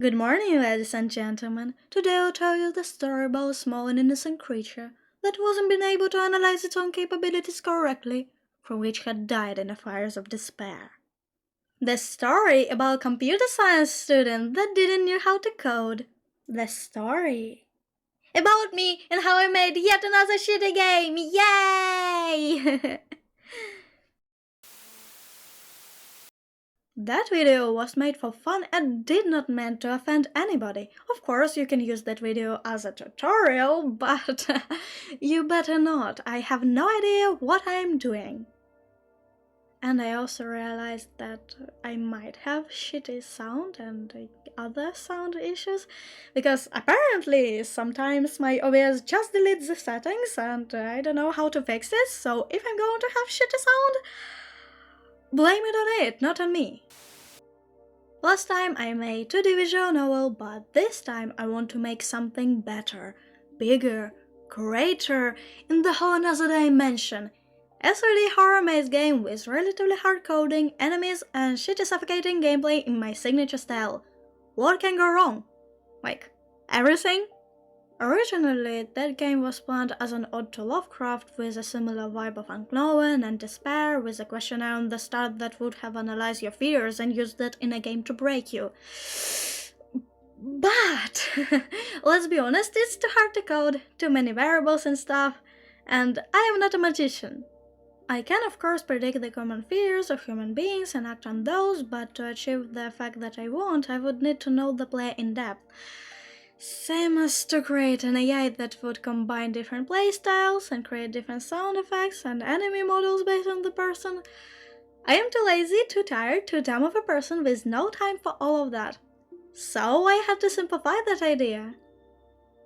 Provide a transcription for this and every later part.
Good morning, ladies and gentlemen. Today I'll tell you the story about a small and innocent creature that wasn't been able to analyze its own capabilities correctly, from which had died in the fires of despair. The story about a computer science student that didn't know how to code. The story about me and how I made yet another shitty game. Yay! That video was made for fun and did not meant to offend anybody. Of course, you can use that video as a tutorial, but you better not. I have no idea what I'm doing. And I also realized that I might have shitty sound and other sound issues, because apparently sometimes my OBS just deletes the settings and I don't know how to fix this, so if I'm going to have shitty sound, blame it on it, not on me. Last time I made 2D visual novel, but this time I want to make something better, bigger, greater, in the whole another dimension. A 3D horror maze game with relatively hard coding, enemies, and shitty suffocating gameplay in my signature style. What can go wrong? Like, everything? Originally, that game was planned as an ode to Lovecraft with a similar vibe of unknown and despair, with a questionnaire on the start that would have analyzed your fears and used that in a game to break you. But, let's be honest, it's too hard to code, too many variables and stuff, and I am not a magician. I can of course predict the common fears of human beings and act on those, but to achieve the effect that I want, I would need to know the player in depth. Same as to create an AI that would combine different playstyles and create different sound effects and enemy models based on the person. I am too lazy, too tired, too dumb of a person with no time for all of that. So I had to simplify that idea.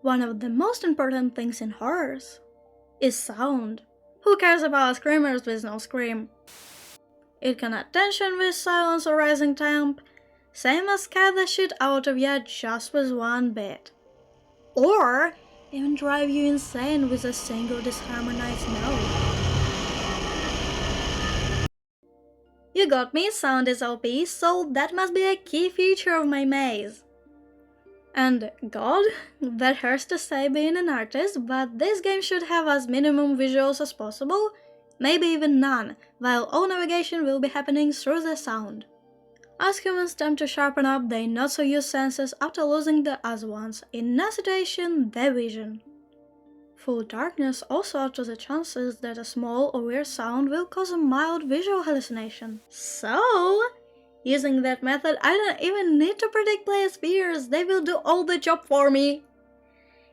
One of the most important things in horrors is sound. Who cares about screamers with no scream? It can add tension with silence or rising temp, same as scare the shit out of you just with one bit. Or even drive you insane with a single disharmonized note. You got me, sound is OP, so that must be a key feature of my maze. And God, that hurts to say being an artist, but this game should have as minimum visuals as possible, maybe even none, while all navigation will be happening through the sound. As humans tend to sharpen up their not-so-used senses after losing the other ones, in that situation, their vision. Full darkness also alters the chances that a small or weird sound will cause a mild visual hallucination. So, using that method, I don't even need to predict players' fears, they will do all the job for me.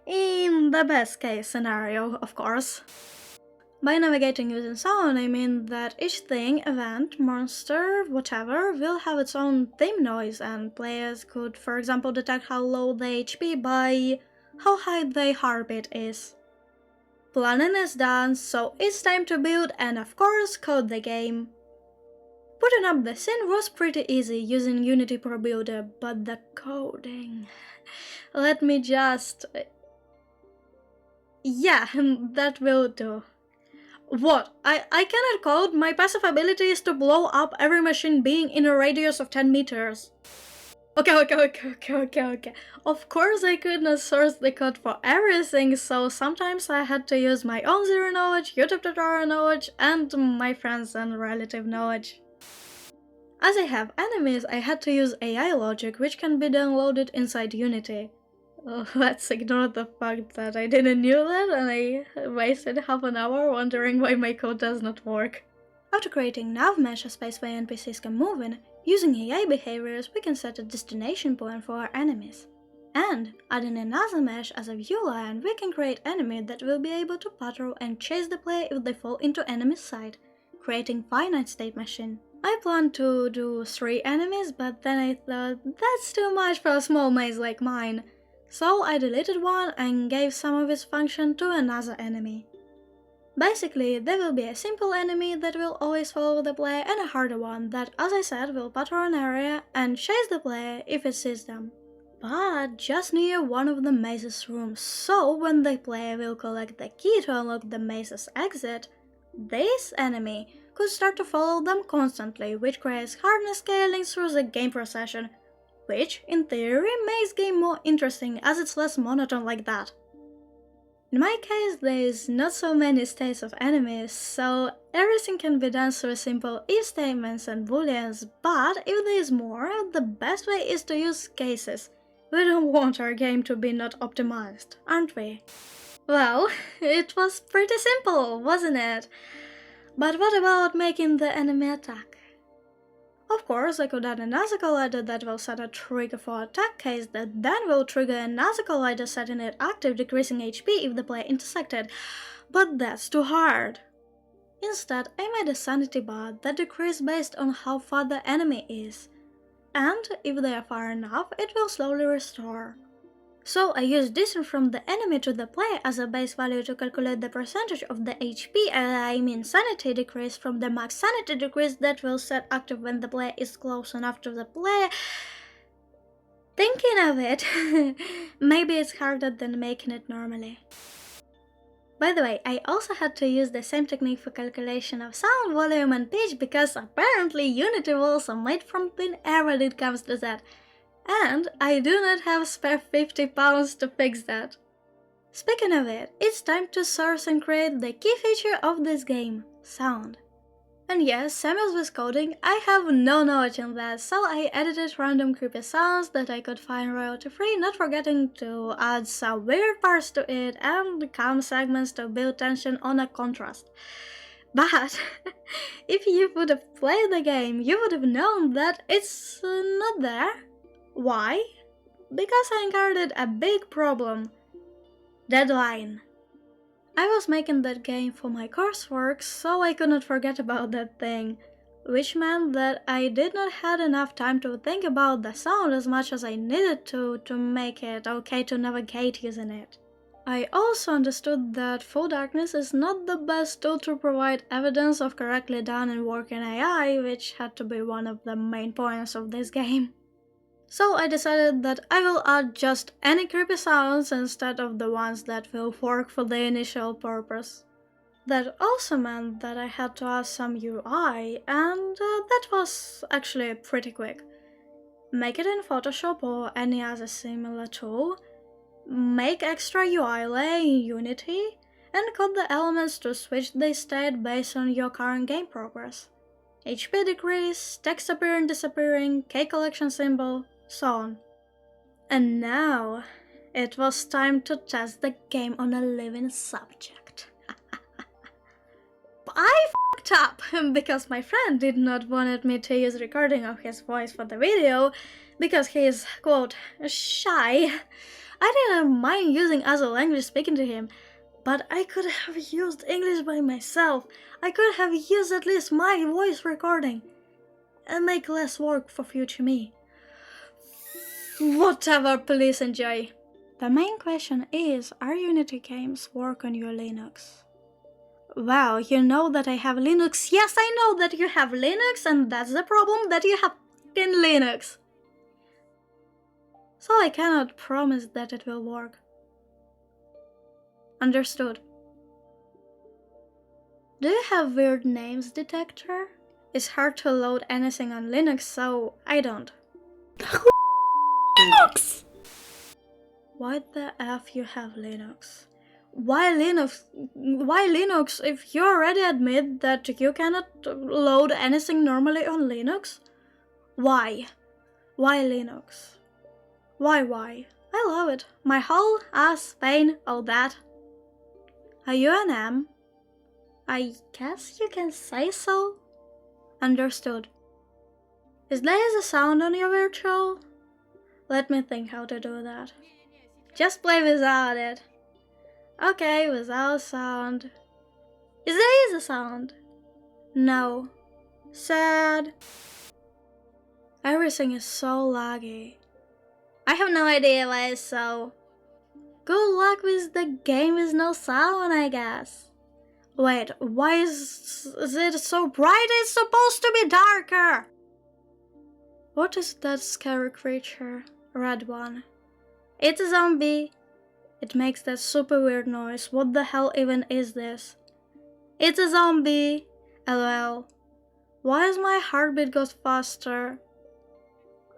In the best case scenario, of course. By navigating using sound, I mean that each thing, event, monster, whatever, will have its own theme noise, and players could, for example, detect how low the HP by how high their heartbeat is. Planning is done, so it's time to build and of course code the game. Putting up the scene was pretty easy using Unity Pro Builder, but the coding... Let me just... Yeah, that will do. What? I cannot code? My passive ability is to blow up every machine being in a radius of 10 meters. Okay. Of course I could not source the code for everything, so sometimes I had to use my own zero knowledge, YouTube tutorial knowledge, and my friends and relative knowledge. As I have enemies, I had to use AI logic, which can be downloaded inside Unity. Let's ignore the fact that I didn't know that and I wasted half an hour wondering why my code does not work. After creating nav mesh, a space where NPCs can move in, using AI behaviors we can set a destination point for our enemies. And, adding another mesh as a view line, we can create enemies that will be able to patrol and chase the player if they fall into enemy sight, creating finite state machine. I planned to do 3 enemies, but then I thought that's too much for a small maze like mine. So I deleted one and gave some of its function to another enemy. Basically, there will be a simple enemy that will always follow the player and a harder one that, as I said, will patrol an area and chase the player if it sees them. But just near one of the maze's rooms, so when the player will collect the key to unlock the maze's exit, this enemy could start to follow them constantly, which creates hardness scaling through the game procession, which, in theory, makes the game more interesting as it's less monotone like that. In my case, there's not so many states of enemies, so everything can be done through simple if statements and booleans, but if there's more, the best way is to use cases. We don't want our game to be not optimized, aren't we? Well, it was pretty simple, wasn't it? But what about making the enemy attack? Of course, I could add another collider that will set a trigger for attack case that then will trigger another collider setting it active, decreasing HP if the player intersected, but that's too hard. Instead, I made a sanity bar that decreases based on how far the enemy is, and if they are far enough, it will slowly restore. So I use distance from the enemy to the player as a base value to calculate the percentage of the HP, sanity decrease from the max sanity decrease that will set active when the player is close enough to the player. Thinking of it, maybe it's harder than making it normally. By the way, I also had to use the same technique for calculation of sound, volume and pitch because apparently Unity walls are made from thin air when it comes to that. And I do not have spare £50 to fix that. Speaking of it, it's time to source and create the key feature of this game, sound. And yes, same as with coding, I have no knowledge in that, so I edited random creepy sounds that I could find royalty free, not forgetting to add some weird parts to it and calm segments to build tension on a contrast. But if you would have played the game, you would have known that it's not there. Why? Because I encountered a big problem. Deadline. I was making that game for my coursework, so I could not forget about that thing, which meant that I did not have enough time to think about the sound as much as I needed to make it okay to navigate using it. I also understood that full darkness is not the best tool to provide evidence of correctly done and working AI, which had to be one of the main points of this game. So I decided that I will add just any creepy sounds instead of the ones that will work for the initial purpose. That also meant that I had to add some UI, and that was actually pretty quick. Make it in Photoshop or any other similar tool, make extra UI layer in Unity, and code the elements to switch the state based on your current game progress. HP decrease, text appearing disappearing, K collection symbol, so on. And now, it was time to test the game on a living subject. I f***ed up because my friend did not want me to use recording of his voice for the video because he is, quote, shy. I didn't mind using other language speaking to him, but I could have used English by myself. I could have used at least my voice recording and make less work for future me. Whatever, please enjoy. The main question is, are Unity games work on your Linux? Wow, you know that I have Linux. Yes, I know that you have Linux, and that's the problem, that you have f***ing Linux. So I cannot promise that it will work. Understood. Do you have weird names detector? It's hard to load anything on Linux, so I don't. Linux! Why the F you have Linux? Why Linux? Why Linux if you already admit that you cannot load anything normally on Linux? Why? Why Linux? Why? I love it. My whole ass, pain, all that. Are you an M? I guess you can say so. Understood. Is there a sound on your virtual? Let me think how to do that. Just play without it. Okay, without sound. Is there a sound? No. Sad. Everything is so laggy. I have no idea why it's so. Good luck with the game with no sound, I guess. Wait, why is it so bright? It's supposed to be darker! What is that scary creature? Red one. It's a zombie. It makes that super weird noise. What the hell even is this? It's a zombie. LOL. Why is my heartbeat got faster?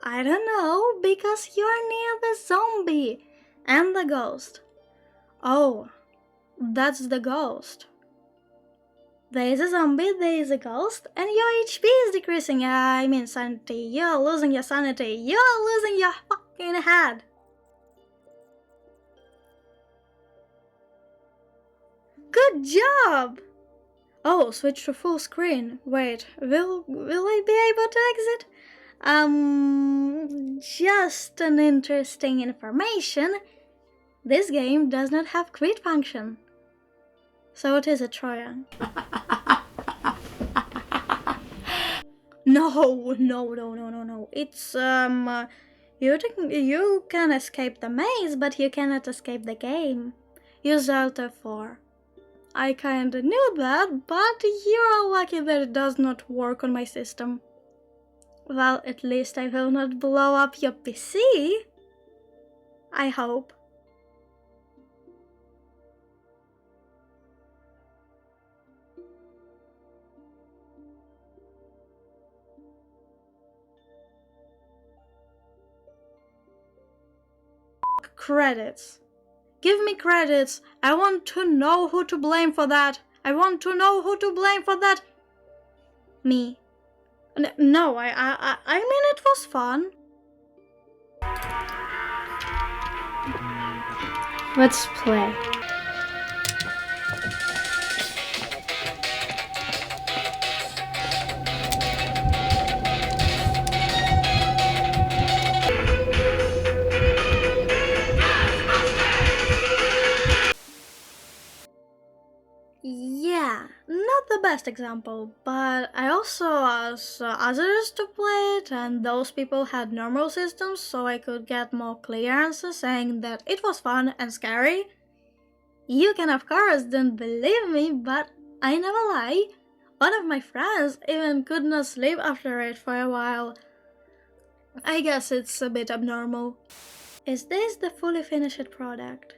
I don't know, because you're near the zombie and the ghost. Oh, that's the ghost. There is a zombie, there is a ghost, and your HP is decreasing. I mean sanity. You're losing your sanity. You're losing your fucking head. Good job! Oh, switch to full screen. Wait, will I be able to exit? Just an interesting information. This game does not have quit function. So it is a Trojan. No. It's, you can escape the maze, but you cannot escape the game. Use Alt F4. I kinda knew that, but you're lucky that it does not work on my system. Well, at least I will not blow up your PC. I hope. Credits. Give me credits. I want to know who to blame for that. I want to know who to blame for that. Me. No, I mean it was fun. Let's play. Yeah, not the best example, but I also asked others to play it, and those people had normal systems, so I could get more clear answers saying that it was fun and scary. You can of course don't believe me, but I never lie. One of my friends even could not sleep after it for a while. I guess it's a bit abnormal. Is this the fully finished product?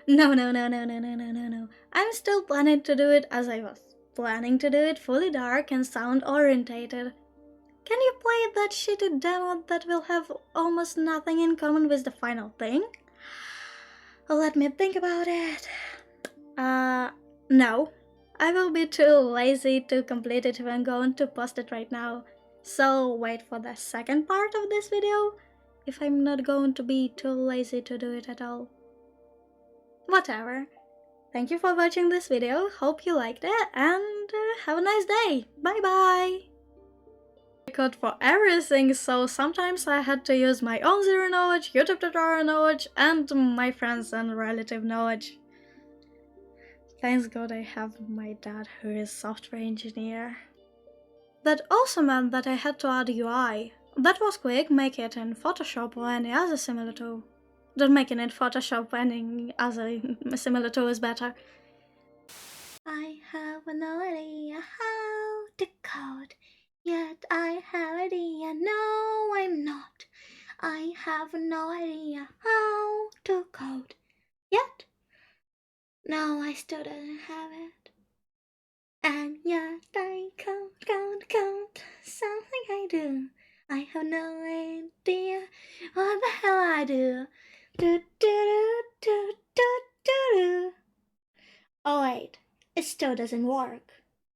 No. I'm still planning to do it as I was planning to do it fully dark and sound orientated. Can you play that shitty demo that will have almost nothing in common with the final thing? Let me think about it. No. I will be too lazy to complete it if I'm going to post it right now. So wait for the second part of this video, if I'm not going to be too lazy to do it at all. Whatever. Thank you for watching this video, hope you liked it, and have a nice day. Bye bye! Code for everything, so sometimes I had to use my own zero knowledge, YouTube tutorial knowledge, and my friends and relative knowledge. Thanks God I have my dad who is software engineer. That also meant that I had to add UI. That was quick, make it in Photoshop or any other similar tool. Don't make it in Photoshop, any other similar tool is better. I have no idea how to code, yet I have an idea, no I'm not. I have no idea how to code, yet no I still don't have it. And yet I count, something I do. I have no idea what the hell I do. Do. Oh wait, it still doesn't work.